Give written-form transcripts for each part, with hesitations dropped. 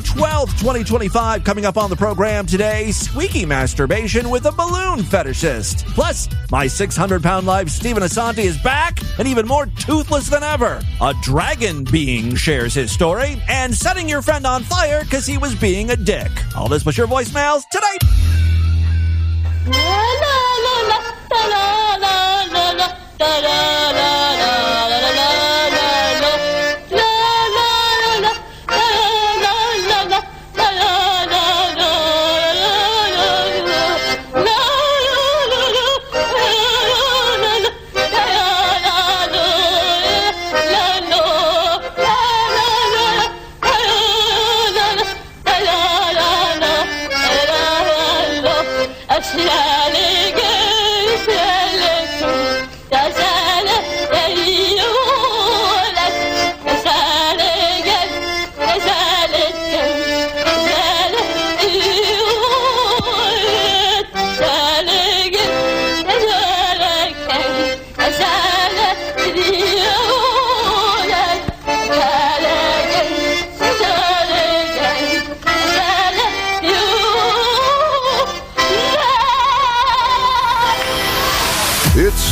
12th, 2025. Coming up on the program today, Squeaky masturbation with a balloon fetishist. Plus, my 600-pound life Stephen Asante is back and even more toothless than ever. A dragon being shares his story, and setting your friend on fire because he was being a dick. All this plus your voicemails today.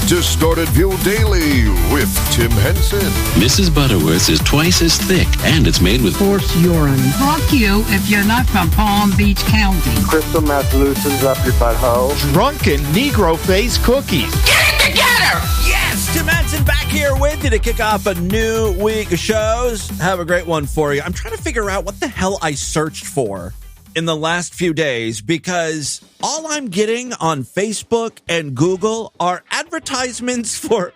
Distorted View Daily with Tim Henson. Mrs. Butterworth is twice as thick, and it's made with horse urine. Fuck you if you're not from Palm Beach County. Crystal meth loosens up your butthole. Drunken Negro face cookies. Get it together! Yes, Tim Henson back here with you to kick off a new week of shows. Have a great one for you. I'm trying to figure out what the hell I searched for in the last few days, because all I'm getting on Facebook and Google are advertisements for,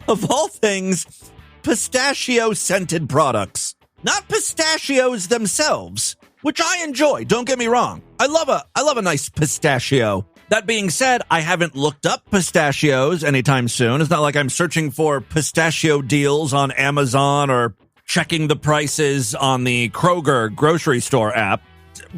of all things, pistachio-scented products. Not pistachios themselves, which I enjoy, don't get me wrong. I love a nice pistachio. That being said, I haven't looked up pistachios anytime soon. It's not like I'm searching for pistachio deals on Amazon or checking the prices on the Kroger grocery store app.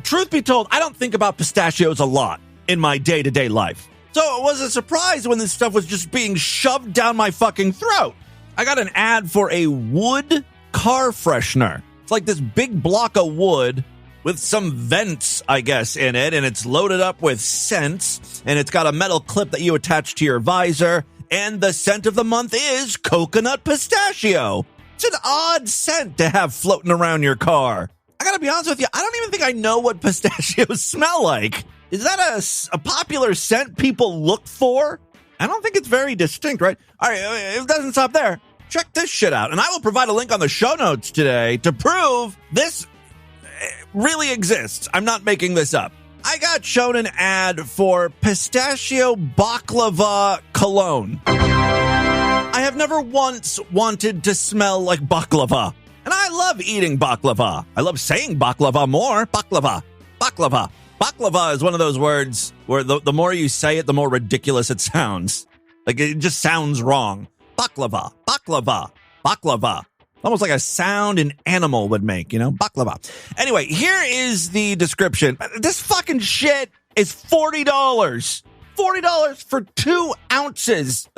Truth be told, I don't think about pistachios a lot in my day-to-day life. So it was a surprise when this stuff was just being shoved down my fucking throat. I got an ad for a wood car freshener. It's like this big block of wood with some vents, I guess, in it, and it's loaded up with scents, and it's got a metal clip that you attach to your visor, and the scent of the month is coconut pistachio. It's an odd scent to have floating around your car. I gotta be honest with you, I don't even think I know what pistachios smell like. Is that a popular scent people look for? I don't think it's very distinct, right? All right, it doesn't stop there. Check this shit out. And I will provide a link on the show notes today to prove this really exists. I'm not making this up. I got shown an ad for pistachio baklava cologne. I have never once wanted to smell like baklava. And I love eating baklava. I love saying baklava more. Baklava. Baklava. Baklava is one of those words where the more you say it, the more ridiculous it sounds. Like, it just sounds wrong. Baklava. Baklava. Baklava. Almost like a sound an animal would make, you know? Baklava. Anyway, here is the description. This fucking shit is $40. $40 for 2 ounces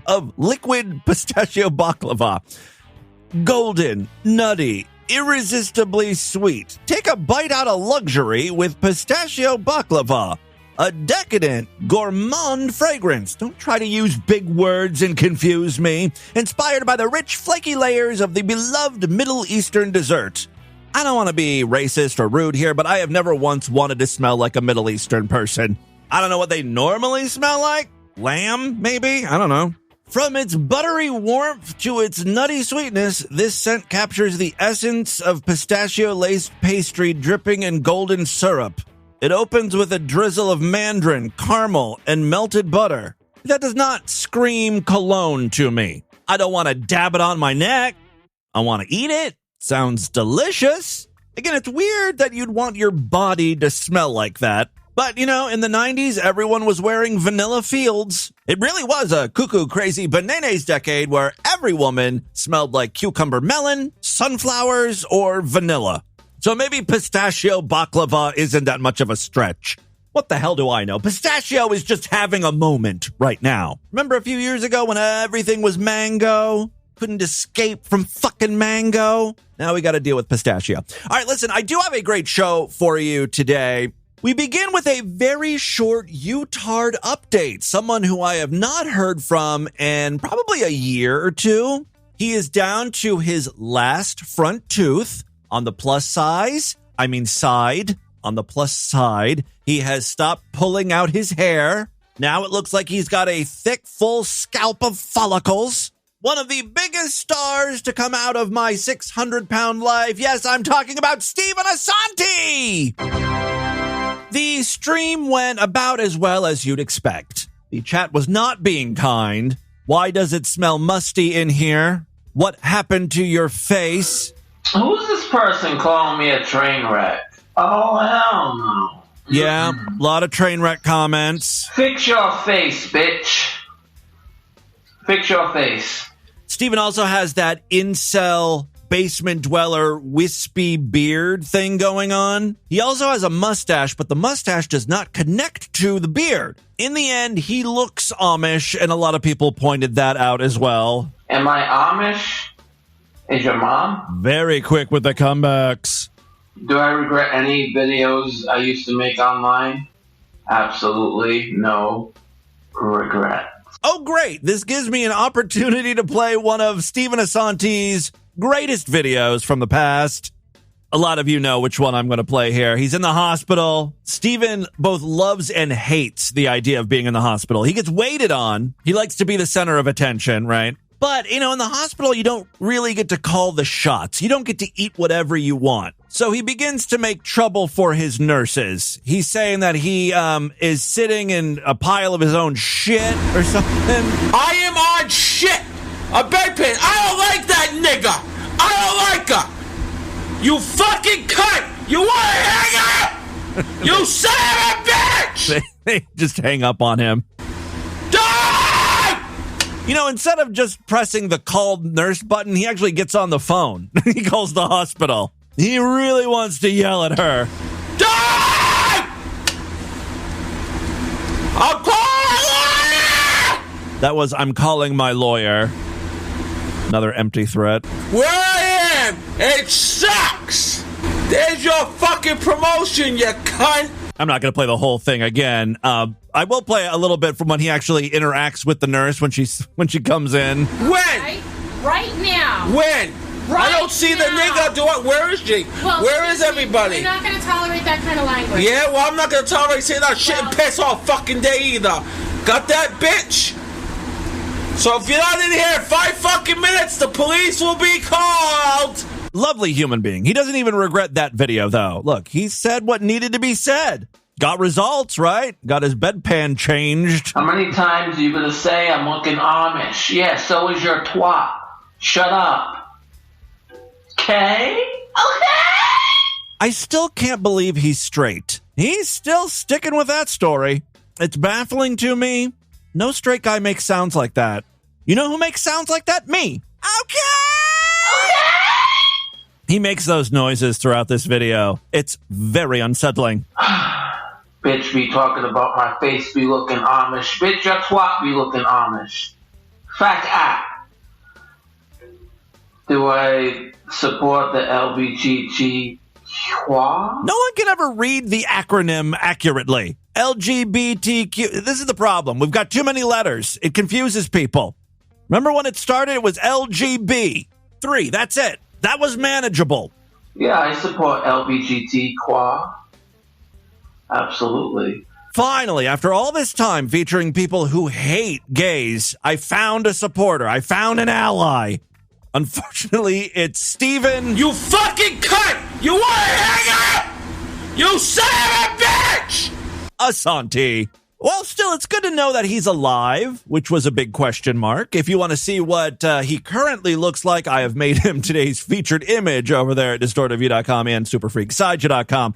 of liquid pistachio baklava. Golden, nutty, irresistibly sweet. Take a bite out of luxury with pistachio baklava. A decadent, gourmand fragrance. Don't try to use big words and confuse me. Inspired by the rich, flaky layers of the beloved Middle Eastern dessert. I don't want to be racist or rude here, but I have never once wanted to smell like a Middle Eastern person. I don't know what they normally smell like. Lamb, maybe? I don't know. From its buttery warmth to its nutty sweetness, this scent captures the essence of pistachio-laced pastry dripping in golden syrup. It opens with a drizzle of mandarin, caramel, and melted butter. That does not scream cologne to me. I don't want to dab it on my neck. I want to eat it. Sounds delicious. Again, it's weird that you'd want your body to smell like that. But, you know, in the 90s, everyone was wearing vanilla fields. It really was a cuckoo crazy bananas decade where every woman smelled like cucumber melon, sunflowers, or vanilla. So maybe pistachio baklava isn't that much of a stretch. What the hell do I know? Pistachio is just having a moment right now. Remember a few years ago when everything was mango? Couldn't escape from fucking mango. Now we got to deal with pistachio. All right, listen, I do have a great show for you today. We begin with a very short U-Tard update. Someone who I have not heard from in probably a year or two. He is down to his last front tooth. On the plus side. On the plus side, he has stopped pulling out his hair. Now it looks like he's got a thick, full scalp of follicles. One of the biggest stars to come out of my 600-pound life. Yes, I'm talking about Stephen Asante. The stream went about as well as you'd expect. The chat was not being kind. Why does it smell musty in here? What happened to your face? Who's this person calling me a train wreck? Oh, hell no. Yeah, a lot of train wreck comments. Fix your face, bitch. Fix your face. Steven also has that incel basement dweller wispy beard thing going on. He also has a mustache, but the mustache does not connect to the beard. In the end, he looks Amish, and a lot of people pointed that out as well. Am I Amish? Is your mom? Very quick with the comebacks. Do I regret any videos I used to make online? Absolutely no regret. Oh, great. This gives me an opportunity to play one of Stephen Asante's greatest videos from the past. A lot of you know which one I'm going to play here. He's in the hospital. Stephen both loves and hates the idea of being in the hospital. He gets waited on. He likes to be the center of attention, right? But, in the hospital, you don't really get to call the shots. You don't get to eat whatever you want. So he begins to make trouble for his nurses. He's saying that he is sitting in a pile of his own shit or something. I am on shit. A bedpan. I don't like that nigga. I don't like her. You fucking cunt. You want to hang up? You son of a bitch. They just hang up on him. Instead of just pressing the call nurse button, he actually gets on the phone. He calls the hospital. He really wants to yell at her. I'm calling! That was, I'm calling my lawyer. Another empty threat. Where I am, it sucks! There's your fucking promotion, you cunt! I'm not going to play the whole thing again. I will play a little bit from when he actually interacts with the nurse when she comes in. When? Right now. When? Right I don't see now. the nigga do it. Where is she? Well, where is everybody? You're not going to tolerate that kind of language. Yeah, well, I'm not going to tolerate saying that shit and piss all fucking day either. Got that, bitch? So if you're not in here in 5 fucking minutes, the police will be called. Lovely human being. He doesn't even regret that video, though. Look, he said what needed to be said. Got results, right? Got his bedpan changed. How many times are you going to say I'm looking Amish? Yeah, so is your twat. Shut up. Okay? Okay! I still can't believe he's straight. He's still sticking with that story. It's baffling to me. No straight guy makes sounds like that. You know who makes sounds like that? Me. Okay! He makes those noises throughout this video. It's very unsettling. Bitch be talking about my face be looking Amish. Bitch, your twat be looking Amish. Fact act. Do I support the LBGT? No one can ever read the acronym accurately. LGBTQ. This is the problem. We've got too many letters. It confuses people. Remember when it started? It was LGB. 3. That's it. That was manageable. Yeah, I support LBGT qua. Absolutely. Finally, after all this time featuring people who hate gays, I found a supporter. I found an ally. Unfortunately, it's Stephen. You fucking cunt! You want to hang up? You son of a bitch! Asante. Well, still, it's good to know that he's alive, which was a big question mark. If you want to see what he currently looks like, I have made him today's featured image over there at distortedview.com and superfreaksideshow.com.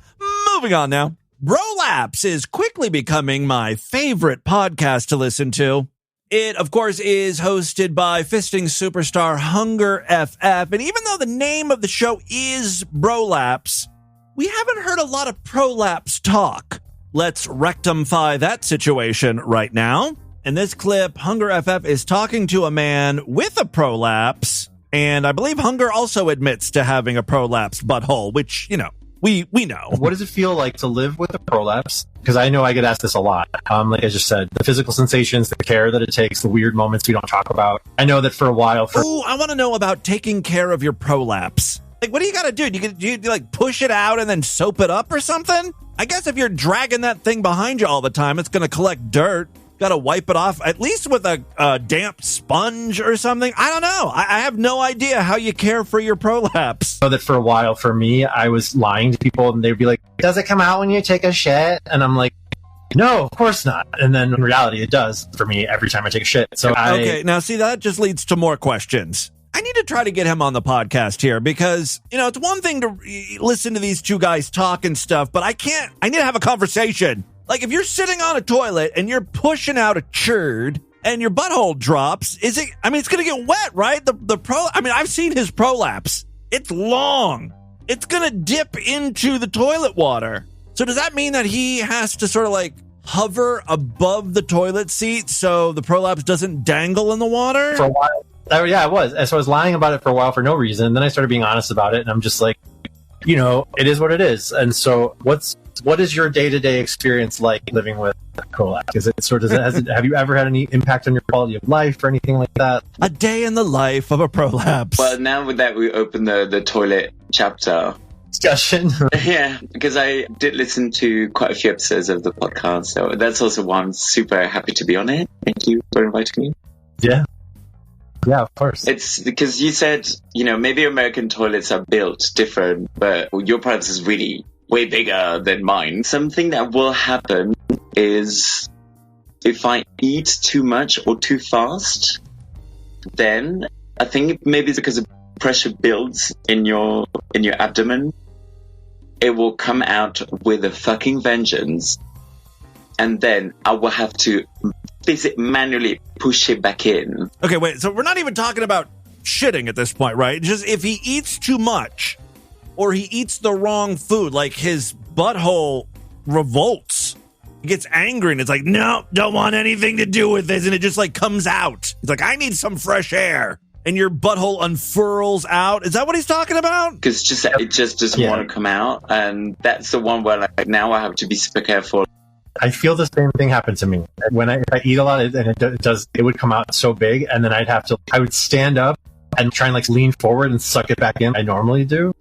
Moving on now. Brolapse is quickly becoming my favorite podcast to listen to. It, of course, is hosted by fisting superstar Hunger FF. And even though the name of the show is Brolapse, we haven't heard a lot of prolapse talk. Let's rectify that situation right now. In this clip, Hunger FF is talking to a man with a prolapse, and I believe Hunger also admits to having a prolapsed butthole, which, you know, we know. What does it feel like to live with a prolapse? Because I know I get asked this a lot. Like I just said, the physical sensations, the care that it takes, the weird moments we don't talk about. I know that for a while... Ooh, I want to know about taking care of your prolapse. Like, what do you got to do? Do you like push it out and then soap it up or something? I guess if you're dragging that thing behind you all the time, it's going to collect dirt. Got to wipe it off, at least with a damp sponge or something. I don't know. I have no idea how you care for your prolapse. I know that for a while, for me, I was lying to people, and they'd be like, does it come out when you take a shit? And I'm like, no, of course not. And then in reality, it does for me every time I take a shit. So okay, now see, that just leads to more questions. I need to try to get him on the podcast here because, you know, it's one thing to listen to these two guys talk and stuff, but I need to have a conversation. Like, if you're sitting on a toilet and you're pushing out a churd and your butthole drops, it's going to get wet, right? I've seen his prolapse. It's long. It's going to dip into the toilet water. So does that mean that he has to sort of like hover above the toilet seat so the prolapse doesn't dangle in the water? For a while. Yeah, I was. So I was lying about it for a while for no reason. Then I started being honest about it, and I'm just like, you know, it is what it is. And so what is your day-to-day experience like living with a prolapse? Have you ever had any impact on your quality of life or anything like that? A day in the life of a prolapse. Well, now with that, we open the toilet chapter discussion. Yeah, because I did listen to quite a few episodes of the podcast, so that's also why I'm super happy to be on it. Thank you for inviting me. Yeah, of course. It's because you said, you know, maybe American toilets are built different, but your prolapse is really way bigger than mine. Something that will happen is if I eat too much or too fast, then I think maybe it's because the pressure builds in your abdomen. It will come out with a fucking vengeance, and then I will have to manually push it back in. Okay, wait, so we're not even talking about shitting at this point, right? Just if he eats too much or he eats the wrong food, like his butthole revolts. He gets angry and it's like, no, don't want anything to do with this. And it just like comes out. He's like, I need some fresh air. And your butthole unfurls out. Is that what he's talking about? Because it just doesn't want to come out. And that's the one where like now I have to be super careful. I feel the same thing happen to me. When I eat a lot, and it would come out so big, and then I would stand up and try and like lean forward and suck it back in. I normally do,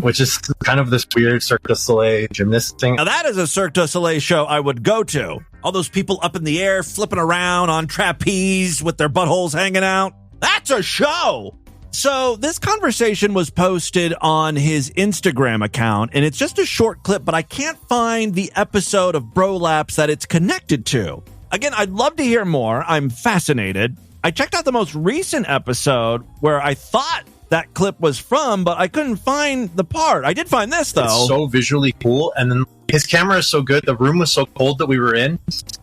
which is kind of this weird Cirque du Soleil gymnast thing. Now that is a Cirque du Soleil show I would go to. All those people up in the air, flipping around on trapeze with their buttholes hanging out. That's a show! So this conversation was posted on his Instagram account, and it's just a short clip, but I can't find the episode of Brolapse that it's connected to. Again, I'd love to hear more. I'm fascinated. I checked out the most recent episode where I thought that clip was from, but I couldn't find the part. I did find this, though. It's so visually cool, and then his camera is so good. The room was so cold that we were in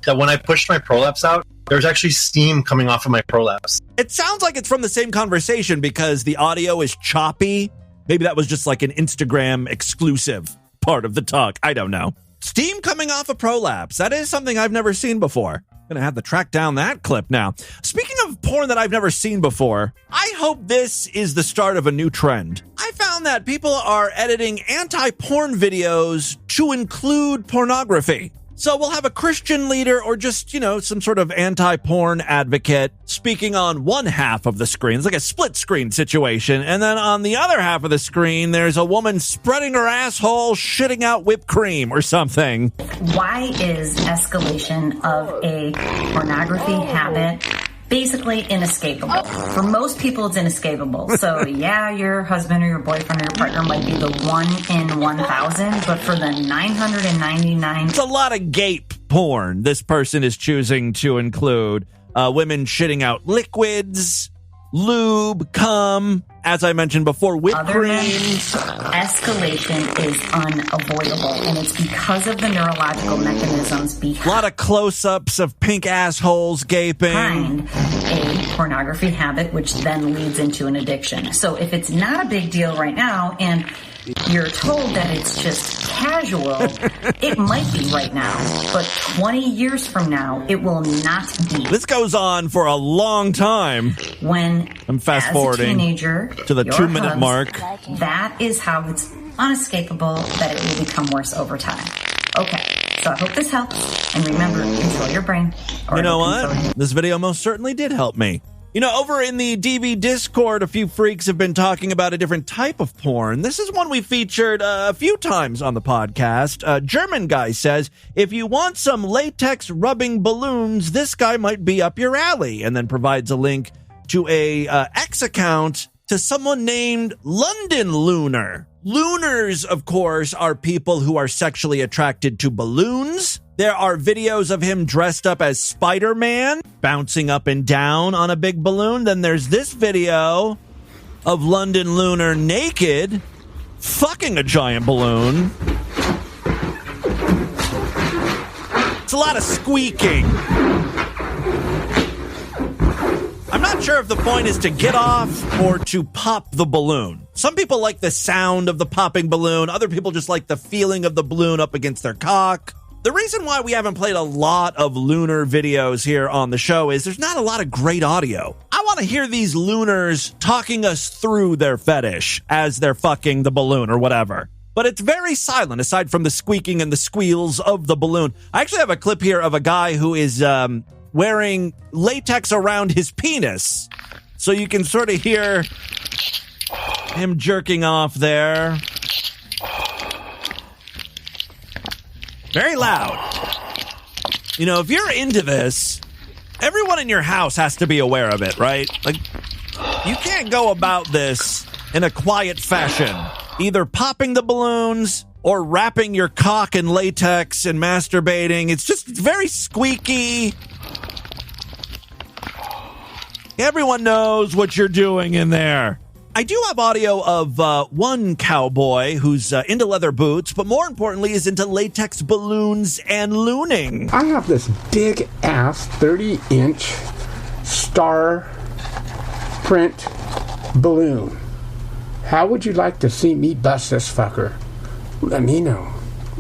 that when I pushed my prolapse out, there's actually steam coming off of my prolapse. It sounds like it's from the same conversation because the audio is choppy. Maybe that was just like an Instagram exclusive part of the talk. I don't know. Steam coming off a prolapse. That is something I've never seen before. Gonna have to track down that clip now. Speaking of porn that I've never seen before, I hope this is the start of a new trend. I found that people are editing anti-porn videos to include pornography. So we'll have a Christian leader or just, you know, some sort of anti-porn advocate speaking on one half of the screen. It's like a split screen situation. And then on the other half of the screen, there's a woman spreading her asshole, shitting out whipped cream or something. Why is escalation of a pornography habit basically inescapable? For most people, it's inescapable. So yeah, your husband or your boyfriend or your partner might be the 1 in 1,000, but for the 999... It's a lot of gape porn this person is choosing to include. Women shitting out liquids, lube, cum, as I mentioned before, whipped cream. Escalation is unavoidable, and it's because of the neurological mechanisms behind. A lot of close-ups of pink assholes gaping. a pornography habit, which then leads into an addiction. So if it's not a big deal right now and you're told that it's just casual, it might be right now, but 20 years from now, it will not be. This goes on for a long time. When I'm fast forwarding teenager, to the 2-minute mark. That is how it's unescapable that it will become worse over time. Okay, so I hope this helps. And remember, control your brain. You know what? This video most certainly did help me. You know, over in the DB Discord, a few freaks have been talking about a different type of porn. This is one we featured a few times on the podcast. A German guy says, if you want some latex rubbing balloons, this guy might be up your alley, and then provides a link to a X account to someone named London Lunar. Lunars, of course, are people who are sexually attracted to balloons. There are videos of him dressed up as Spider-Man, bouncing up and down on a big balloon. Then there's this video of London Lunar naked, fucking a giant balloon. It's a lot of squeaking. I'm not sure if the point is to get off or to pop the balloon. Some people like the sound of the popping balloon. Other people just like the feeling of the balloon up against their cock. The reason why we haven't played a lot of lunar videos here on the show is there's not a lot of great audio. I want to hear these lunars talking us through their fetish as they're fucking the balloon or whatever. But it's very silent aside from the squeaking and the squeals of the balloon. I actually have a clip here of a guy who is wearing latex around his penis. So you can sort of hear him jerking off there. Very loud. You know, if you're into this, everyone in your house has to be aware of it, right? Like, you can't go about this in a quiet fashion. Either popping the balloons or wrapping your cock in latex and masturbating. It's just very squeaky. Everyone knows what you're doing in there. I do have audio of one cowboy who's into leather boots, but more importantly is into latex balloons and looning. I have this big-ass 30-inch star print balloon. How would you like to see me bust this fucker? Let me know.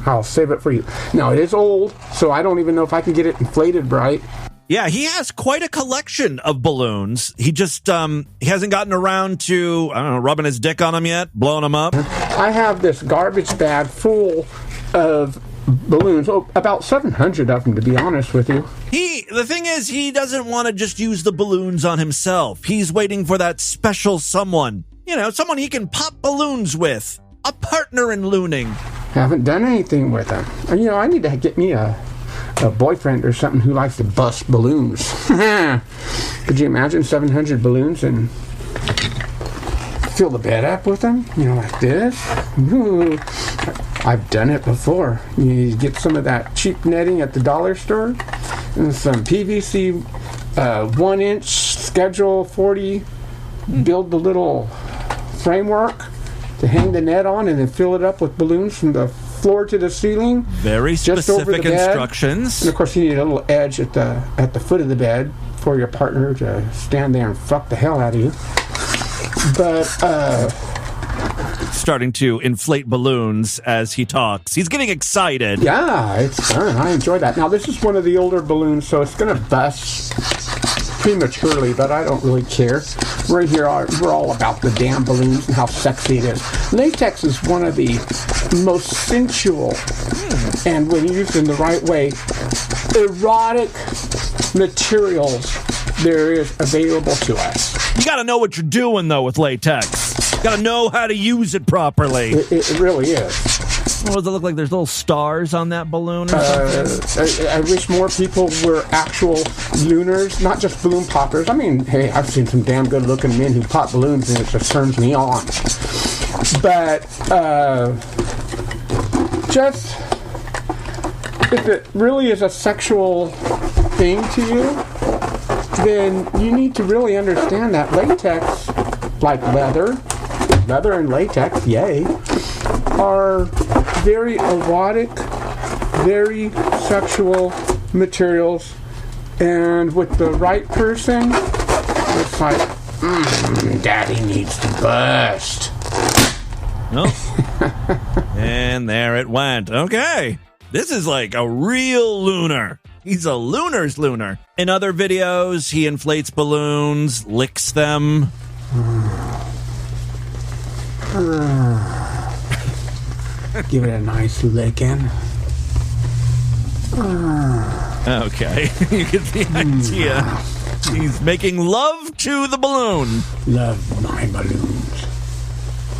I'll save it for you. Now, it is old, so I don't even know if I can get it inflated right. Yeah, he has quite a collection of balloons. He just, he hasn't gotten around to, I don't know, rubbing his dick on them yet, blowing them up. I have this garbage bag full of balloons, about 700 of them, to be honest with you. The thing is, he doesn't want to just use the balloons on himself. He's waiting for that special someone. You know, someone he can pop balloons with. A partner in looning. Haven't done anything with them. You know, I need to get me a boyfriend or something who likes to bust balloons. Could you imagine 700 balloons and fill the bed up with them? You know, like this? Ooh. I've done it before. You get some of that cheap netting at the dollar store and some PVC 1-inch Schedule 40. Build the little framework to hang the net on and then fill it up with balloons from the floor to the ceiling. Very specific instructions. And of course you need a little edge at the foot of the bed for your partner to stand there and fuck the hell out of you. But starting to inflate balloons as he talks. He's getting excited. Yeah, it's fun. I enjoy that. Now this is one of the older balloons, so it's gonna bust prematurely, but I don't really care. Right here, we're all about the damn balloons and how sexy it is. Latex is one of the most sensual, and when used in the right way, erotic materials there is available to us. You gotta know what you're doing, though, with latex. You gotta know how to use it properly. It really is. What does it look like? There's little stars on that balloon or something? I wish more people were actual lunars, not just balloon poppers. I mean, hey, I've seen some damn good-looking men who pop balloons, and it just turns me on. But, just, if it really is a sexual thing to you, then you need to really understand that latex, like leather and latex, yay, are very erotic, very sexual materials, and with the right person, It's like, Daddy needs to bust. No. And there it went. Okay. This is like a real lunar. He's a lunar's lunar. In other videos, he inflates balloons, licks them. Give it a nice licking. Okay. You get the idea. He's making love to the balloon. Love my balloons.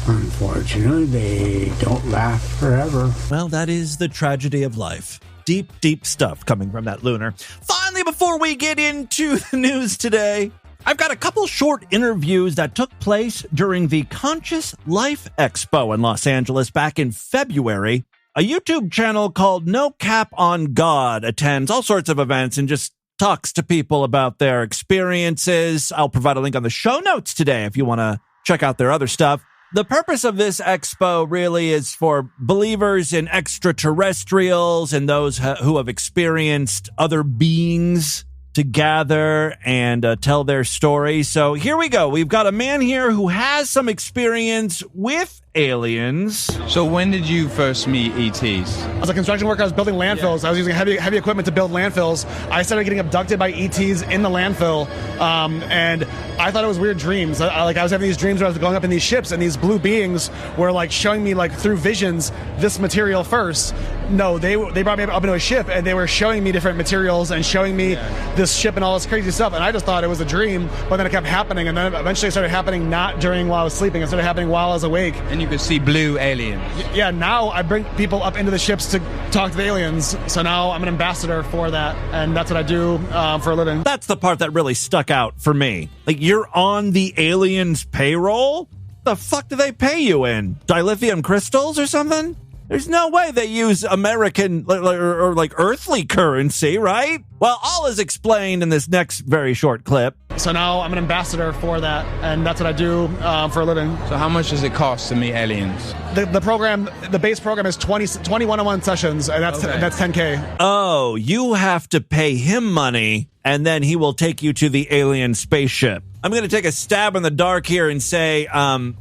Unfortunately, they don't last forever. Well, that is the tragedy of life. Deep, deep stuff coming from that lunar. Finally, before we get into the news today, I've got a couple short interviews that took place during the Conscious Life Expo in Los Angeles back in February. A YouTube channel called No Cap on God attends all sorts of events and just talks to people about their experiences. I'll provide a link on the show notes today if you want to check out their other stuff. The purpose of this expo really is for believers in extraterrestrials and those who have experienced other beings to gather and tell their story. So here we go. We've got a man here who has some experience with aliens. So when did you first meet ETs? I was a construction worker. I was building landfills. I was using heavy equipment to build landfills. I started getting abducted by ETs in the landfill, and I thought it was weird dreams. I was having these dreams where I was going up in these ships, and these blue beings were like showing me like through visions this material first. No, they brought me up into a ship, and they were showing me different materials and showing me this ship and all this crazy stuff. And I just thought it was a dream, but then it kept happening, and then eventually it started happening not during while I was sleeping. It started happening while I was awake. And you could see blue aliens. Yeah, now I bring people up into the ships to talk to the aliens. So now I'm an ambassador for that, and that's what I do for a living. That's the part that really stuck out for me. Like, you're on the aliens' payroll? The fuck do they pay you in? Dilithium crystals or something? There's no way they use American or like earthly currency, right? Well, all is explained in this next very short clip. So now I'm an ambassador for that, and that's what I do for a living. So how much does it cost to meet aliens? The program, the base program is 20 one-on-one sessions, and that's $10K. Oh, you have to pay him money, and then he will take you to the alien spaceship. I'm going to take a stab in the dark here and say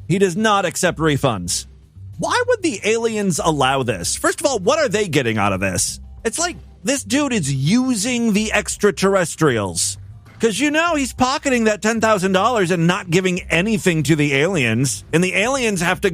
he does not accept refunds. Why would the aliens allow this? First of all, what are they getting out of this? It's like this dude is using the extraterrestrials. Because, you know, he's pocketing that $10,000 and not giving anything to the aliens. And the aliens have to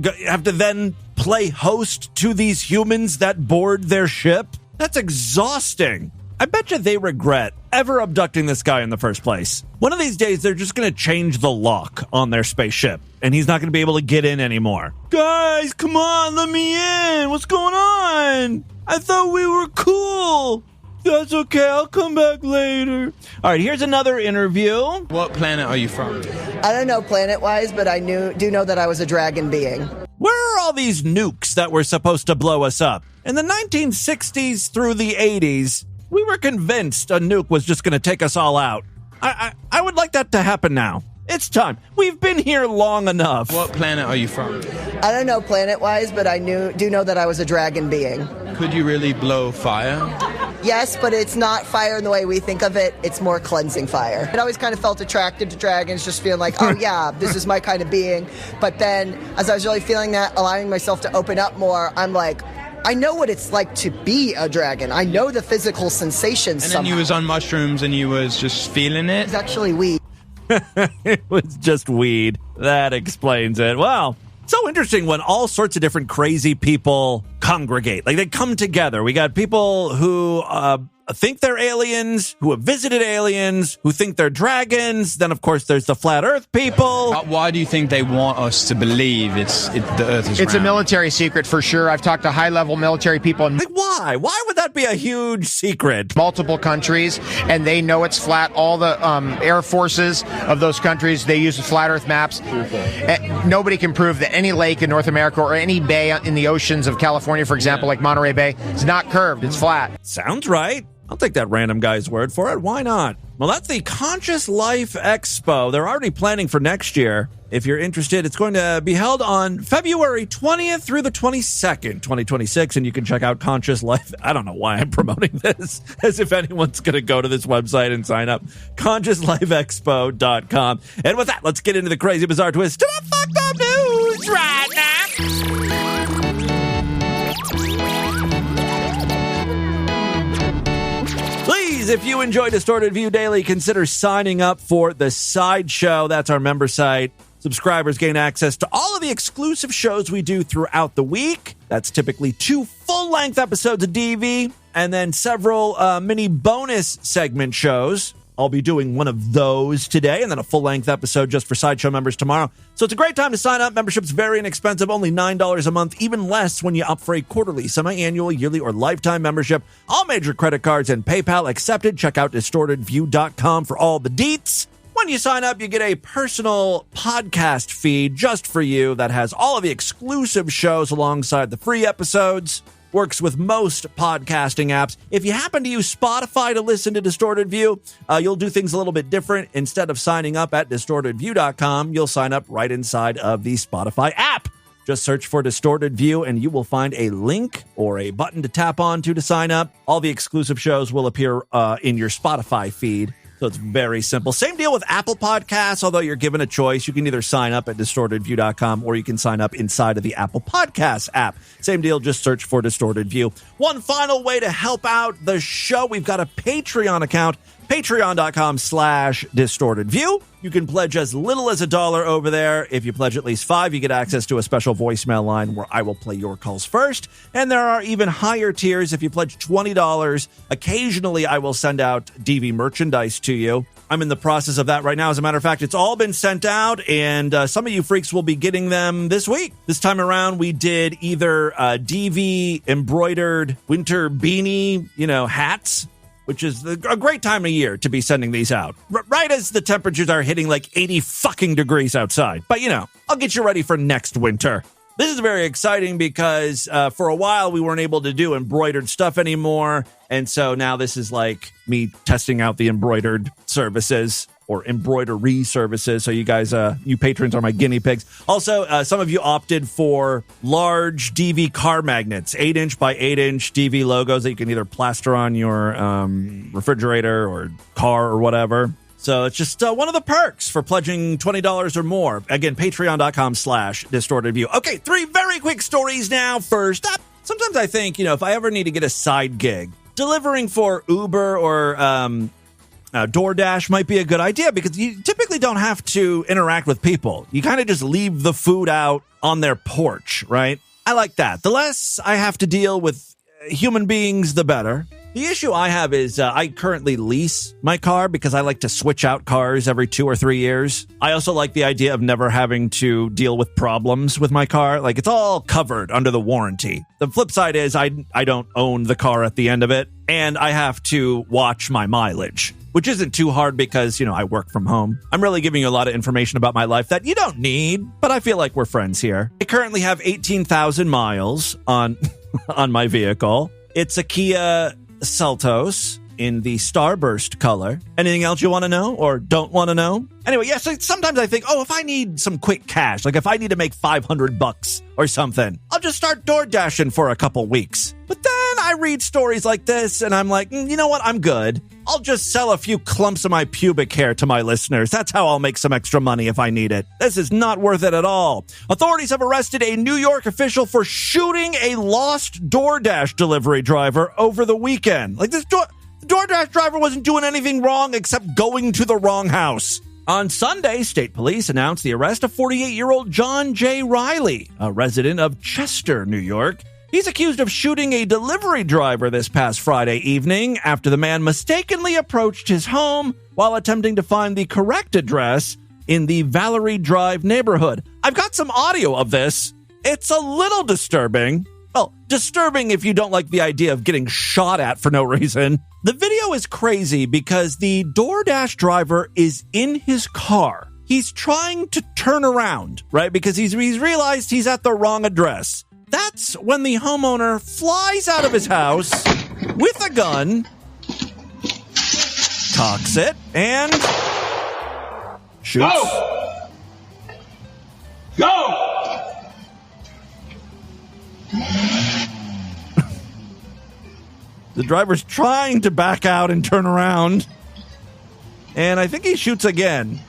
then play host to these humans that board their ship. That's exhausting. I bet you they regret ever abducting this guy in the first place. One of these days, they're just going to change the lock on their spaceship, and he's not going to be able to get in anymore. Guys, come on, let me in. What's going on? I thought we were cool. That's okay. I'll come back later. All right, here's another interview. What planet are you from? I don't know planet-wise, but I do know that I was a dragon being. Where are all these nukes that were supposed to blow us up? In the 1960s through the 80s, we were convinced a nuke was just going to take us all out. I would like that to happen now. It's time. We've been here long enough. What planet are you from? I don't know planet-wise, but I do know that I was a dragon being. Could you really blow fire? Yes, but it's not fire in the way we think of it. It's more cleansing fire. I always kind of felt attracted to dragons, just feeling like, oh yeah, this is my kind of being. But then, as I was really feeling that, allowing myself to open up more, I'm like, I know what it's like to be a dragon. I know the physical sensations. And then you was on mushrooms and you was just feeling it? It's actually weed. It was just weed. That explains it. Wow. So interesting when all sorts of different crazy people congregate. Like, they come together. We got people who think they're aliens, who have visited aliens, who think they're dragons. Then, of course, there's the flat earth people. Why do you think they want us to believe the earth is round? It's a military secret for sure. I've talked to high-level military people. Like, why? Why would that be a huge secret? Multiple countries, and they know it's flat. All the air forces of those countries, they use the flat earth maps. Nobody can prove that any lake in North America or any bay in the oceans of California, for example, like Monterey Bay, is not curved. It's flat. Sounds right. I'll take that random guy's word for it. Why not? Well, that's the Conscious Life Expo. They're already planning for next year. if you're interested. It's going to be held on February 20th through the 22nd, 2026, and you can check out Conscious Life. I don't know why I'm promoting this, as if anyone's going to go to this website and sign up. ConsciousLifeExpo.com. And with that, let's get into the crazy, bizarre twist to the fucked up news right now. Please, if you enjoy Distorted View Daily, consider signing up for the Sideshow. That's our member site. Subscribers gain access to all of the exclusive shows we do throughout the week. That's typically 2 full-length episodes of DV and then several mini bonus segment shows. I'll be doing one of those today and then a full-length episode just for Sideshow members tomorrow. So it's a great time to sign up. Membership's very inexpensive, only $9 a month, even less when you opt for a quarterly, semi-annual, yearly, or lifetime membership. All major credit cards and PayPal accepted. Check out distortedview.com for all the deets. When you sign up, you get a personal podcast feed just for you that has all of the exclusive shows alongside the free episodes. Works with most podcasting apps. If you happen to use Spotify to listen to Distorted View, you'll do things a little bit different. Instead of signing up at distortedview.com, you'll sign up right inside of the Spotify app. Just search for Distorted View and you will find a link or a button to tap onto to sign up. All the exclusive shows will appear in your Spotify feed. So it's very simple. Same deal with Apple Podcasts, although you're given a choice. You can either sign up at distortedview.com or you can sign up inside of the Apple Podcasts app. Same deal, just search for Distorted View. One final way to help out the show, we've got a Patreon account, patreon.com/distortedview. You can pledge as little as $1 over there. If you pledge at least $5, you get access to a special voicemail line where I will play your calls first. And there are even higher tiers. If you pledge $20, occasionally I will send out DV merchandise to you. I'm in the process of that right now. As a matter of fact, it's all been sent out, and some of you freaks will be getting them this week. This time around, we did either DV embroidered winter beanie, hats, which is a great time of year to be sending these out. Right as the temperatures are hitting like 80 fucking degrees outside. But, I'll get you ready for next winter. This is very exciting because for a while we weren't able to do embroidered stuff anymore. And so now this is like me testing out the embroidered services or embroidery services. So you guys, you patrons are my guinea pigs. Also, some of you opted for large DV car magnets, 8-inch by 8-inch DV logos that you can either plaster on your refrigerator or car or whatever. So it's just one of the perks for pledging $20 or more. Again, patreon.com/distortedview. Okay, 3 very quick stories now. First up, sometimes I think, if I ever need to get a side gig, delivering for Uber or DoorDash might be a good idea because you typically don't have to interact with people. You kind of just leave the food out on their porch, right? I like that. The less I have to deal with human beings, the better. The issue I have is I currently lease my car because I like to switch out cars every 2 or 3 years. I also like the idea of never having to deal with problems with my car. Like, it's all covered under the warranty. The flip side is I don't own the car at the end of it, and I have to watch my mileage, which isn't too hard because, I work from home. I'm really giving you a lot of information about my life that you don't need, but I feel like we're friends here. I currently have 18,000 miles on my vehicle. It's a Kia Seltos in the Starburst color. Anything else you want to know or don't want to know? Anyway, yes, sometimes I think, if I need some quick cash, like if I need to make $500 or something, I'll just start door dashing for a couple weeks. But then I read stories like this and I'm like, you know what? I'm good. I'll just sell a few clumps of my pubic hair to my listeners. That's how I'll make some extra money if I need it. This is not worth it at all. Authorities have arrested a New York official for shooting a lost DoorDash delivery driver over the weekend. Like, this DoorDash driver wasn't doing anything wrong except going to the wrong house. On Sunday, state police announced the arrest of 48-year-old John J. Riley, a resident of Chester, New York. He's accused of shooting a delivery driver this past Friday evening after the man mistakenly approached his home while attempting to find the correct address in the Valerie Drive neighborhood. I've got some audio of this. It's a little disturbing. Well, disturbing if you don't like the idea of getting shot at for no reason. The video is crazy because the DoorDash driver is in his car. He's trying to turn around, right? Because he's realized he's at the wrong address. That's when the homeowner flies out of his house with a gun, cocks it, and shoots. Go! The driver's trying to back out and turn around. And I think he shoots again.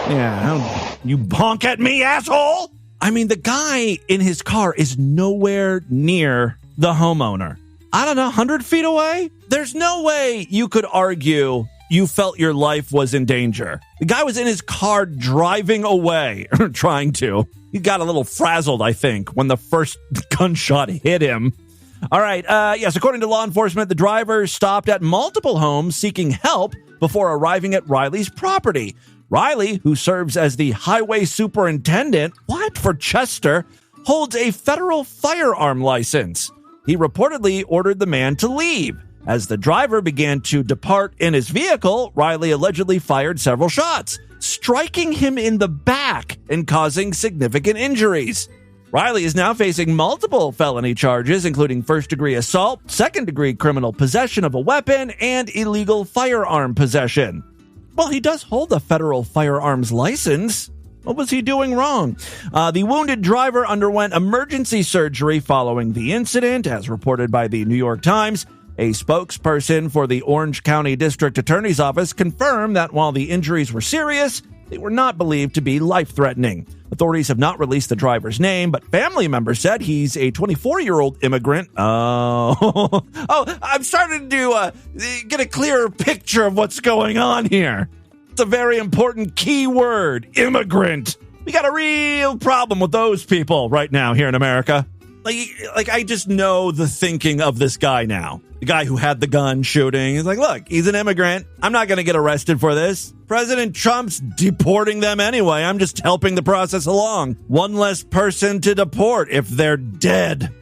Yeah, you honk at me, asshole! I mean, the guy in his car is nowhere near the homeowner. I don't know, 100 feet away? There's no way you could argue you felt your life was in danger. The guy was in his car driving away, or trying to. He got a little frazzled, I think, when the first gunshot hit him. All right, yes, according to law enforcement, the driver stopped at multiple homes seeking help before arriving at Riley's property. Riley, who serves as the highway superintendent, for Chester, holds a federal firearm license. He reportedly ordered the man to leave. As the driver began to depart in his vehicle, Riley allegedly fired several shots, striking him in the back and causing significant injuries. Riley is now facing multiple felony charges, including first-degree assault, second-degree criminal possession of a weapon, and illegal firearm possession. Well, he does hold a federal firearms license. What was he doing wrong? The wounded driver underwent emergency surgery following the incident, as reported by the New York Times. A spokesperson for the Orange County District Attorney's Office confirmed that while the injuries were serious, they were not believed to be life-threatening. Authorities have not released the driver's name, but family members said he's a 24-year-old immigrant. I'm starting to get a clearer picture of what's going on here. It's a very important key word, immigrant. We got a real problem with those people right now here in America. Like I just know the thinking of this guy now. The guy who had the gun shooting. He's like, look, he's an immigrant. I'm not going to get arrested for this. President Trump's deporting them anyway. I'm just helping the process along. One less person to deport if they're dead.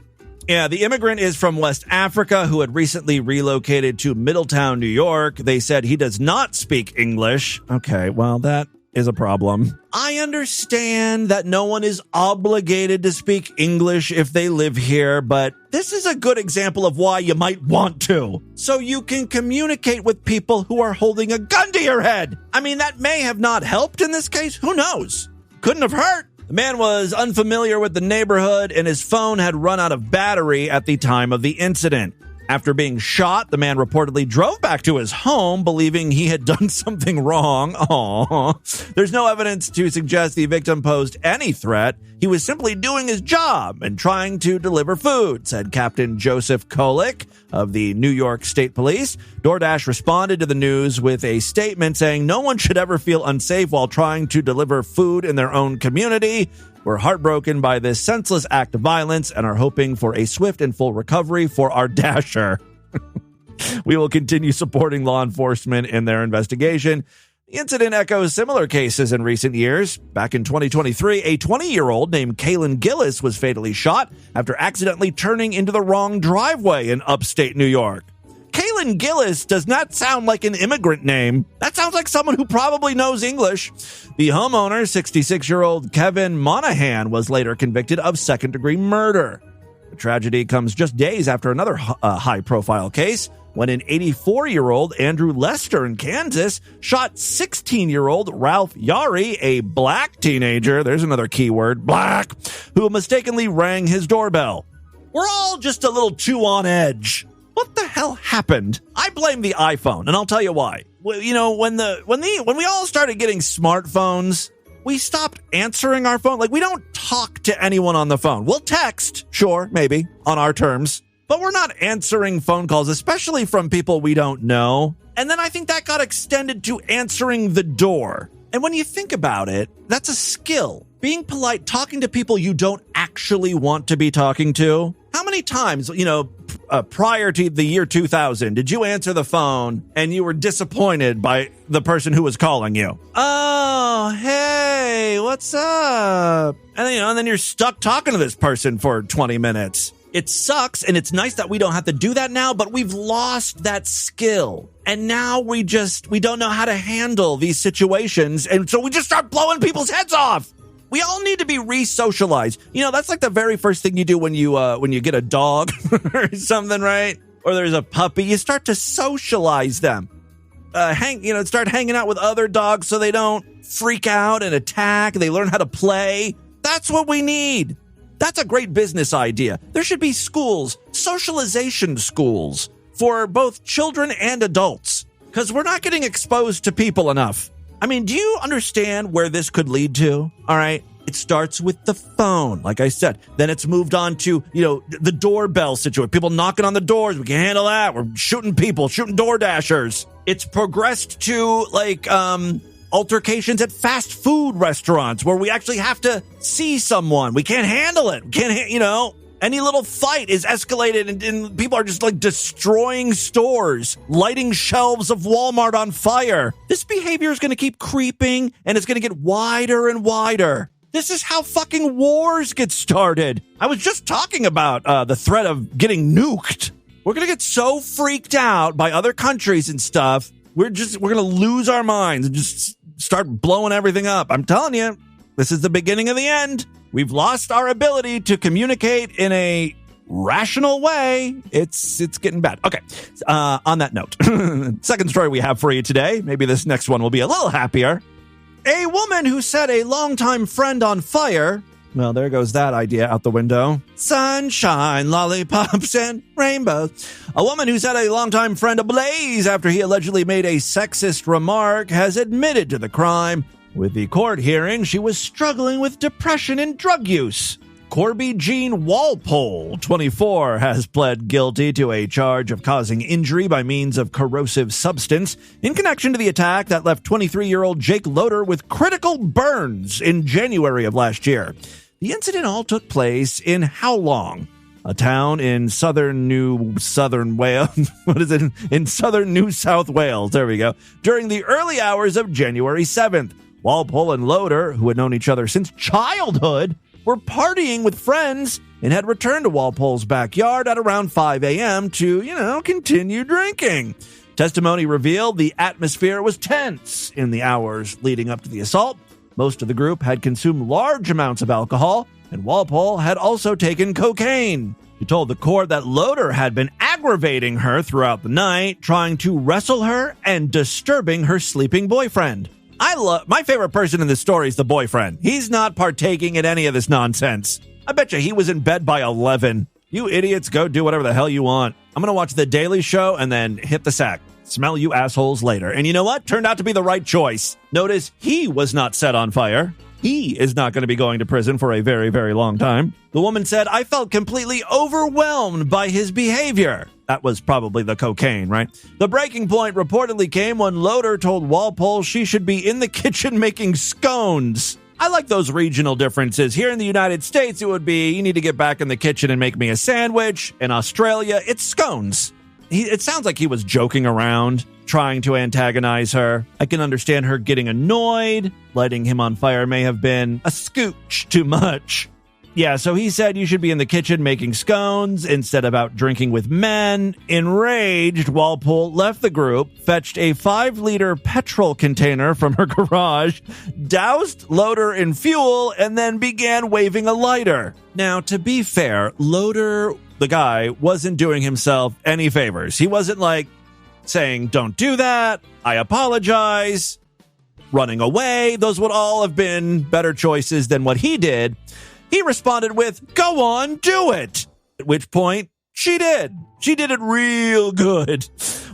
Yeah, the immigrant is from West Africa who had recently relocated to Middletown, New York. They said he does not speak English. Okay, well, that is a problem. I understand that no one is obligated to speak English if they live here, but this is a good example of why you might want to. So you can communicate with people who are holding a gun to your head. I mean, that may have not helped in this case. Who knows? Couldn't have hurt. The man was unfamiliar with the neighborhood and his phone had run out of battery at the time of the incident. After being shot, the man reportedly drove back to his home, believing he had done something wrong. Aww. There's no evidence to suggest the victim posed any threat. He was simply doing his job and trying to deliver food, said Captain Joseph Kolick of the New York State Police. DoorDash responded to the news with a statement saying no one should ever feel unsafe while trying to deliver food in their own community. We're heartbroken by this senseless act of violence and are hoping for a swift and full recovery for our Dasher. We will continue supporting law enforcement in their investigation. The incident echoes similar cases in recent years. Back in 2023, a 20-year-old named Kaylin Gillis was fatally shot after accidentally turning into the wrong driveway in upstate New York. Kaylin Gillis does not sound like an immigrant name. That sounds like someone who probably knows English. The homeowner, 66-year-old Kevin Monahan, was later convicted of second-degree murder. The tragedy comes just days after another high-profile case when an 84-year-old Andrew Lester in Kansas shot 16-year-old Ralph Yari, a black teenager, there's another key word, black, who mistakenly rang his doorbell. We're all just a little too on edge. What the hell happened? I blame the iPhone, and I'll tell you why. Well, you know, when we all started getting smartphones, we stopped answering our phone. Like, we don't talk to anyone on the phone. We'll text, sure, maybe, on our terms, but we're not answering phone calls, especially from people we don't know. And then I think that got extended to answering the door. And when you think about it, that's a skill. Being polite, talking to people you don't actually want to be talking to. How many times, prior to the year 2000, did you answer the phone and you were disappointed by the person who was calling you? Oh, hey, what's up? And then you're stuck talking to this person for 20 minutes. It sucks, and it's nice that we don't have to do that now, but we've lost that skill. And now we don't know how to handle these situations, and so we just start blowing people's heads off. We all need to be re-socialized. That's like the very first thing you do when you get a dog or something, right? Or there's a puppy. You start to socialize them. Start hanging out with other dogs so they don't freak out and attack. They learn how to play. That's what we need. That's a great business idea. There should be schools, socialization schools for both children and adults, because we're not getting exposed to people enough. I mean, do you understand where this could lead to? All right. It starts with the phone, like I said. Then it's moved on to, the doorbell situation. People knocking on the doors. We can handle that. We're shooting people, shooting door dashers. It's progressed to, altercations at fast food restaurants where we actually have to see someone. We can't handle it. We can't, any little fight is escalated and people are just destroying stores, lighting shelves of Walmart on fire. This behavior is going to keep creeping and it's going to get wider and wider. This is how fucking wars get started. I was just talking about the threat of getting nuked. We're going to get so freaked out by other countries and stuff. We're going to lose our minds and just start blowing everything up. I'm telling you, this is the beginning of the end. We've lost our ability to communicate in a rational way. It's getting bad. Okay. On that note, second story we have for you today. Maybe this next one will be a little happier. A woman who set a longtime friend on fire. Well, there goes that idea out the window. Sunshine, lollipops, and rainbows. A woman who set a longtime friend ablaze after he allegedly made a sexist remark has admitted to the crime. With the court hearing, she was struggling with depression and drug use. Corby Jean Walpole, 24, has pled guilty to a charge of causing injury by means of corrosive substance in connection to the attack that left 23-year-old Jake Loader with critical burns in January of last year. The incident all took place in How Long, a town in southern New South Wales. There we go. During the early hours of January 7th, Walpole and Loader, who had known each other since childhood, were partying with friends and had returned to Walpole's backyard at around 5 a.m. to, continue drinking. Testimony revealed the atmosphere was tense in the hours leading up to the assault. Most of the group had consumed large amounts of alcohol, and Walpole had also taken cocaine. He told the court that Loader had been aggravating her throughout the night, trying to wrestle her and disturbing her sleeping boyfriend. My favorite person in this story is the boyfriend. He's not partaking in any of this nonsense. I bet you he was in bed by 11. You idiots, go do whatever the hell you want. I'm going to watch The Daily Show and then hit the sack. Smell you assholes later. And you know what? Turned out to be the right choice. Notice he was not set on fire. He is not going to be going to prison for a very, very long time. The woman said, I felt completely overwhelmed by his behavior. That was probably the cocaine, right? The breaking point reportedly came when Loader told Walpole she should be in the kitchen making scones. I like those regional differences. Here in the United States, it would be, you need to get back in the kitchen and make me a sandwich. In Australia, it's scones. It sounds like he was joking around, trying to antagonize her. I can understand her getting annoyed. Lighting him on fire may have been a scooch too much. Yeah, so he said you should be in the kitchen making scones instead of out drinking with men. Enraged, Walpole left the group, fetched a 5-liter petrol container from her garage, doused Loader in fuel, and then began waving a lighter. Now, to be fair, Loader, the guy, wasn't doing himself any favors. He wasn't saying, don't do that, I apologize, running away. Those would all have been better choices than what he did. He responded with, go on, do it. At which point, she did. She did it real good.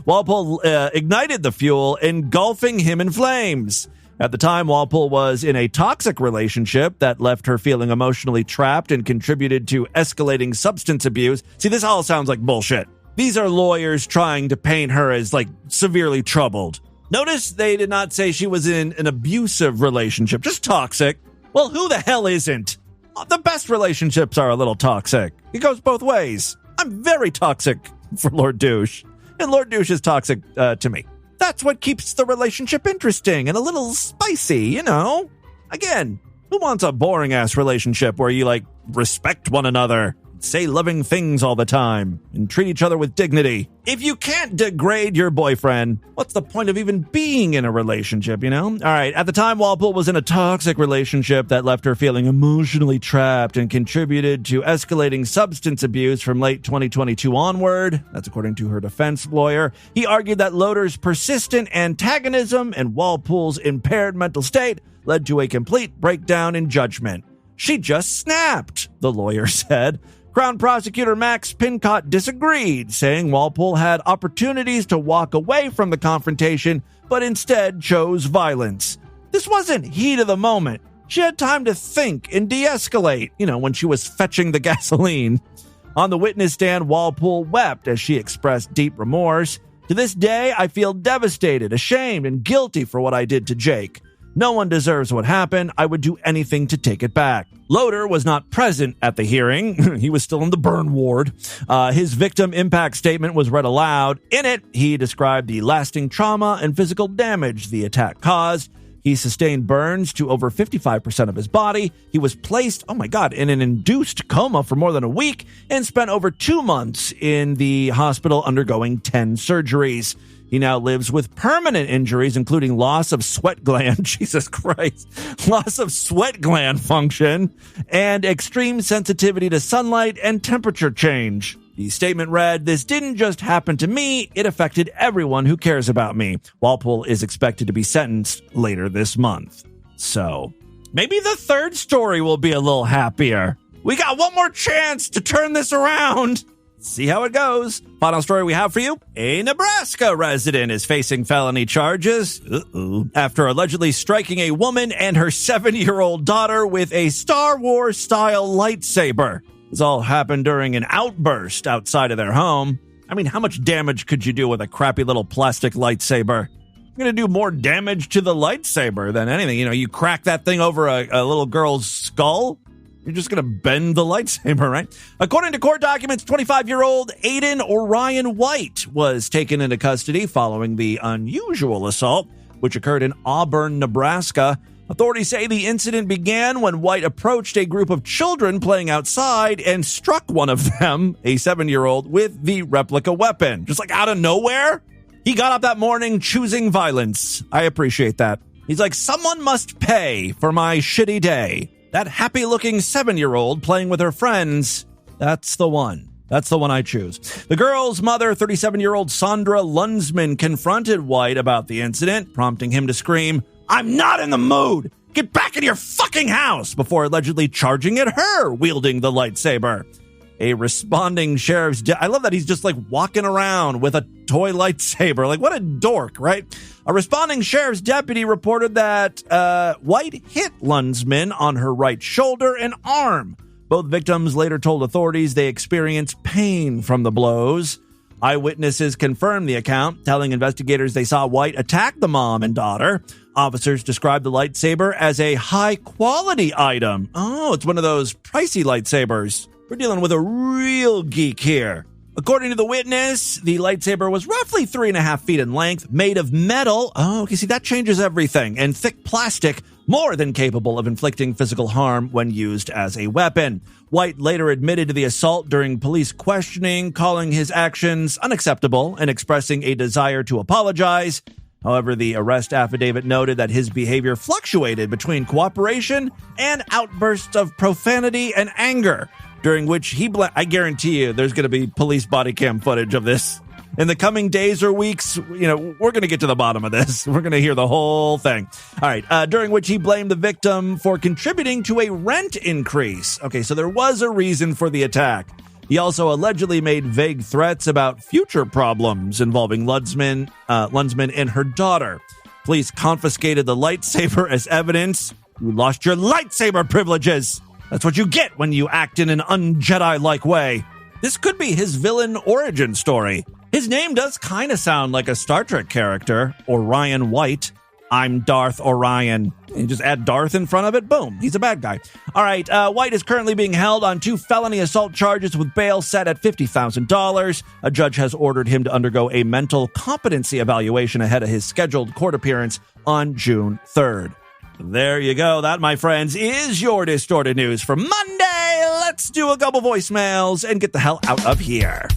Walpole ignited the fuel, engulfing him in flames. At the time, Walpole was in a toxic relationship that left her feeling emotionally trapped and contributed to escalating substance abuse. See, this all sounds like bullshit. These are lawyers trying to paint her as, severely troubled. Notice they did not say she was in an abusive relationship, just toxic. Well, who the hell isn't? The best relationships are a little toxic. It goes both ways. I'm very toxic for Lord Douche, and Lord Douche is toxic to me. That's what keeps the relationship interesting and a little spicy, Again, who wants a boring-ass relationship where you, respect one another? say loving things all the time and treat each other with dignity. If you can't degrade your boyfriend, what's the point of even being in a relationship, you know? All right, at the time, Walpole was in a toxic relationship that left her feeling emotionally trapped and contributed to escalating substance abuse from late 2022 onward. That's according to her defense lawyer. He argued that Loader's persistent antagonism and Walpole's impaired mental state led to a complete breakdown in judgment. She just snapped, the lawyer said. Crown Prosecutor Max Pincott disagreed, saying Walpole had opportunities to walk away from the confrontation, but instead chose violence. This wasn't heat of the moment. She had time to think and de-escalate, when she was fetching the gasoline. On the witness stand, Walpole wept as she expressed deep remorse. To this day, I feel devastated, ashamed, and guilty for what I did to Jake. No one deserves what happened. I would do anything to take it back. Loader was not present at the hearing. He was still in the burn ward. His victim impact statement was read aloud. In it, he described the lasting trauma and physical damage the attack caused. He sustained burns to over 55% of his body. He was placed, in an induced coma for more than a week and spent over 2 months in the hospital undergoing 10 surgeries. He now lives with permanent injuries, including loss of sweat gland, Jesus Christ, loss of sweat gland function, and extreme sensitivity to sunlight and temperature change. The statement read, "This didn't just happen to me, it affected everyone who cares about me." Walpole is expected to be sentenced later this month. So, maybe the third story will be a little happier. We got one more chance to turn this around. See how it goes. Final story we have for you. A Nebraska resident is facing felony charges after allegedly striking a woman and her 7-year-old daughter with a Star Wars-style lightsaber. This all happened during an outburst outside of their home. I mean, how much damage could you do with a crappy little plastic lightsaber? You're going to do more damage to the lightsaber than anything. You crack that thing over a little girl's skull, you're just going to bend the lightsaber, right? According to court documents, 25-year-old Aiden Orion White was taken into custody following the unusual assault, which occurred in Auburn, Nebraska. Authorities say the incident began when White approached a group of children playing outside and struck one of them, a 7-year-old, with the replica weapon. Just like out of nowhere. He got up that morning choosing violence. I appreciate that. He's like, someone must pay for my shitty day. That happy-looking 7-year-old playing with her friends, that's the one. That's the one I choose. The girl's mother, 37-year-old Sandra Lunsman, confronted White about the incident, prompting him to scream, "I'm not in the mood! Get back in your fucking house!" before allegedly charging at her, wielding the lightsaber. A responding sheriff's... I love that he's just like walking around with a toy lightsaber. Like, what a dork, right? A responding sheriff's deputy reported that White hit Lunsman on her right shoulder and arm. Both victims later told authorities they experienced pain from the blows. Eyewitnesses confirmed the account, telling investigators they saw White attack the mom and daughter. Officers described the lightsaber as a high-quality item. Oh, it's one of those pricey lightsabers. We're dealing with a real geek here. According to the witness, the lightsaber was roughly 3.5 feet in length, made of metal. Oh, okay, see, that changes everything. And thick plastic, more than capable of inflicting physical harm when used as a weapon. White later admitted to the assault during police questioning, calling his actions unacceptable and expressing a desire to apologize. However, the arrest affidavit noted that his behavior fluctuated between cooperation and outbursts of profanity and anger, during which I guarantee you there's going to be police body cam footage of this. In the coming days or weeks, we're going to get to the bottom of this. We're going to hear the whole thing. All right, during which he blamed the victim for contributing to a rent increase. Okay, so there was a reason for the attack. He also allegedly made vague threats about future problems involving Lunsman and her daughter. Police confiscated the lightsaber as evidence. You lost your lightsaber privileges. That's what you get when you act in an un-Jedi-like way. This could be his villain origin story. His name does kind of sound like a Star Trek character, Orion White. I'm Darth Orion. You just add Darth in front of it, boom, he's a bad guy. All right, White is currently being held on 2 felony assault charges with bail set at $50,000. A judge has ordered him to undergo a mental competency evaluation ahead of his scheduled court appearance on June 3rd. There you go. That, my friends, is your Distorted News for Monday. let's do a couple voicemails and get the hell out of here.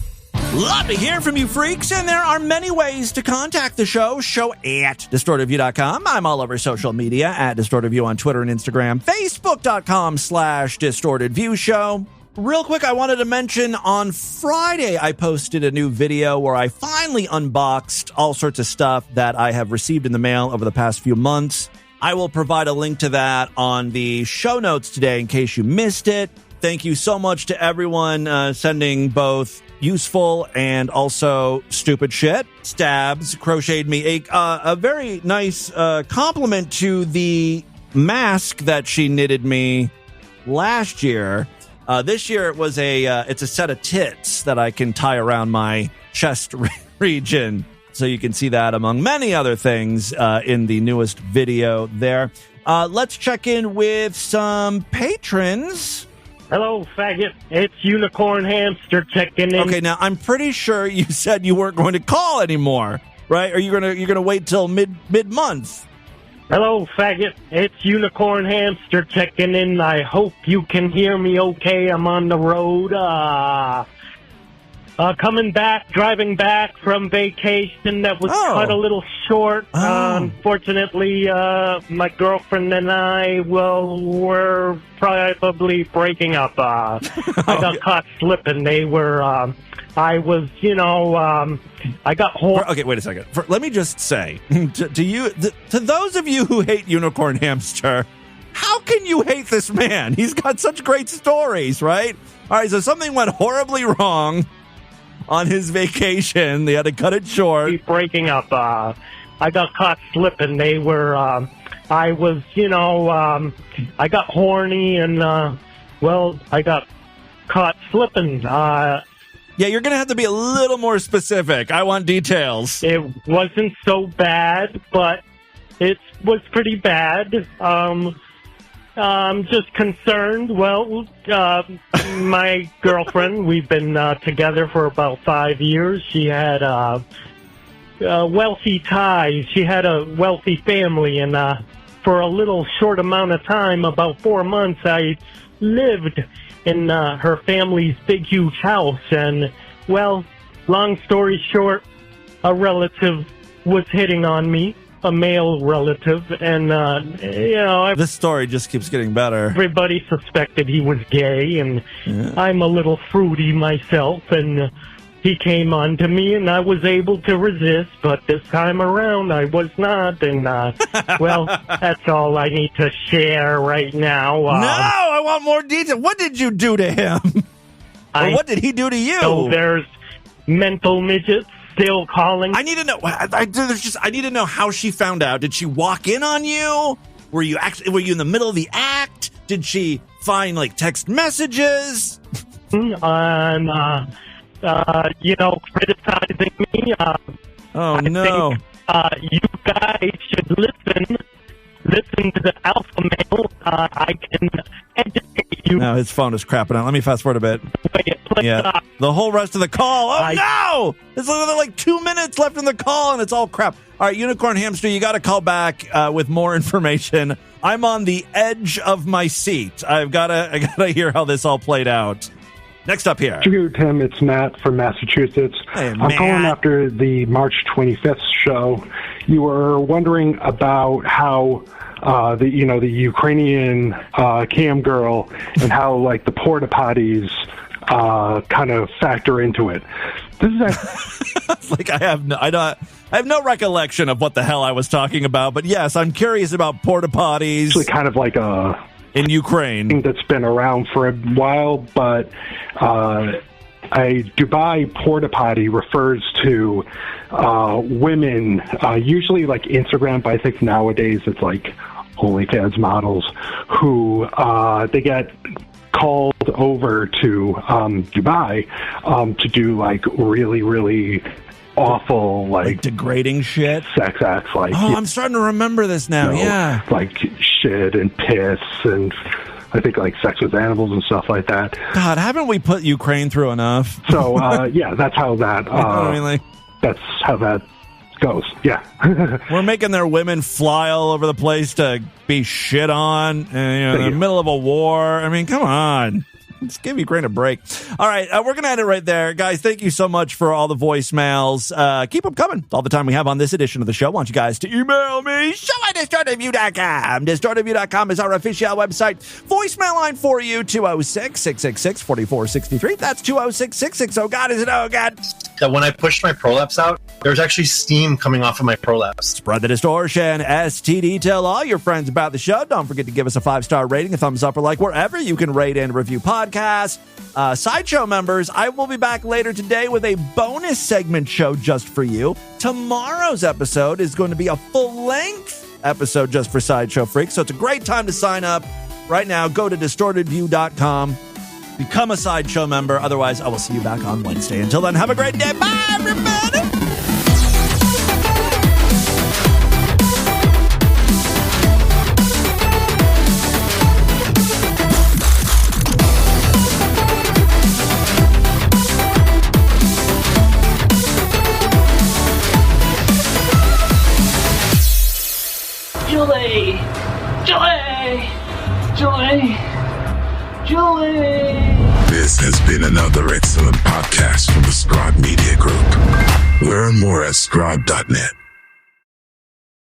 Love to hear from you freaks, and there are many ways to contact the show at distortedview.com. I'm all over social media at distortedview on Twitter and Instagram, facebook.com/distortedviewshow. Real quick, I wanted to mention on Friday I posted a new video where I finally unboxed all sorts of stuff that I have received in the mail over the past few months. I will provide a link to that on the show notes today in case you missed it. Thank you so much to everyone sending both useful and also stupid shit. Stabs crocheted me a very nice compliment to the mask that she knitted me last year. This year it was it's a set of tits that I can tie around my chest region. So you can see that among many other things in the newest video there. Let's check in with some patrons. Hello, faggot. It's Unicorn Hamster checking in. Okay, now I'm pretty sure you said you weren't going to call anymore, right? Or you're gonna wait till mid-month. Hello, faggot. It's Unicorn Hamster checking in. I hope you can hear me okay. I'm on the road. Driving back from vacation that was cut a little short. Unfortunately, my girlfriend and I, we're probably breaking up. I got caught slipping. I got horrible. Okay, wait a second. Let me just say to those of you who hate Unicorn Hamster, how can you hate this man? He's got such great stories, right? All right, so something went horribly wrong on his vacation. They had to cut it short. Breaking up. I got caught slipping. I got horny and, I got caught slipping. Yeah, you're going to have to be a little more specific. I want details. It wasn't so bad, but it was pretty bad. I'm just concerned. Well, my girlfriend, we've been together for about 5 years. She had wealthy ties. She had a wealthy family, and for a little short amount of time, about 4 months, I lived in her family's big, huge house. And, well, long story short, a relative was hitting on me. A male relative, and this story just keeps getting better. Everybody suspected he was gay, and I'm a little fruity myself, and he came on to me, and I was able to resist, but this time around I was not, and well, that's all I need to share right now. No, I want more detail. What did you do to him? Or what did he do to you? So there's mental midgets still calling. I need to know. I need to know how she found out. Did she walk in on you? Were you in the middle of the act? Did she find text messages? Criticizing me. Oh no! You guys should listen to the alpha male. I can educate you. No, his phone is crapping out. Let me fast forward a bit. Yeah, the whole rest of the call. Oh no! There's literally 2 minutes left in the call, and it's all crap. All right, Unicorn Hamster, you got to call back with more information. I'm on the edge of my seat. I gotta hear how this all played out. Next up here. Tim, it's Matt from Massachusetts. Hey, I'm calling after the March 25th show. You were wondering about how the Ukrainian cam girl and how the porta potties kind of factor into it. This is I have no recollection of what the hell I was talking about, but yes, I'm curious about porta potties. Actually, kind of like in Ukraine that's been around for a while, but a Dubai porta potty refers to women, usually Instagram, but I think nowadays it's OnlyFans models who they get called over to Dubai to do really, really awful degrading shit, sex acts. I'm starting to remember this now. Yeah, shit and piss and I think sex with animals and stuff like that. God, haven't we put Ukraine through enough? So that's how that. That's how that goes. Yeah, we're making their women fly all over the place to be shit on, in the middle of a war. I mean, come on. Let's give Ukraine a break. All right, we're going to end it right there. Guys, thank you so much for all the voicemails. Keep them coming all the time we have on this edition of the show. I want you guys to email me, show@distortedview.com. Distortedview.com is our official website. Voicemail line for you, 206-666-4463. That's 206-660. Oh, God, is it? Oh, God. That when I pushed my prolapse out, there's actually steam coming off of my prolapse. Spread the distortion. STD. Tell all your friends about the show. Don't forget to give us a 5-star rating, a thumbs up, or like wherever you can rate and review podcasts. Sideshow members, I will be back later today with a bonus segment show just for you. Tomorrow's episode is going to be a full-length episode just for Sideshow freaks, so it's a great time to sign up. Right now, go to distortedview.com. Become a Sideshow member. Otherwise, I will see you back on Wednesday. Until then, have a great day. Bye, everybody. Julie! Julie! Julie! Julie! This has been another excellent podcast from the Scribe Media Group. Learn more at scribe.net.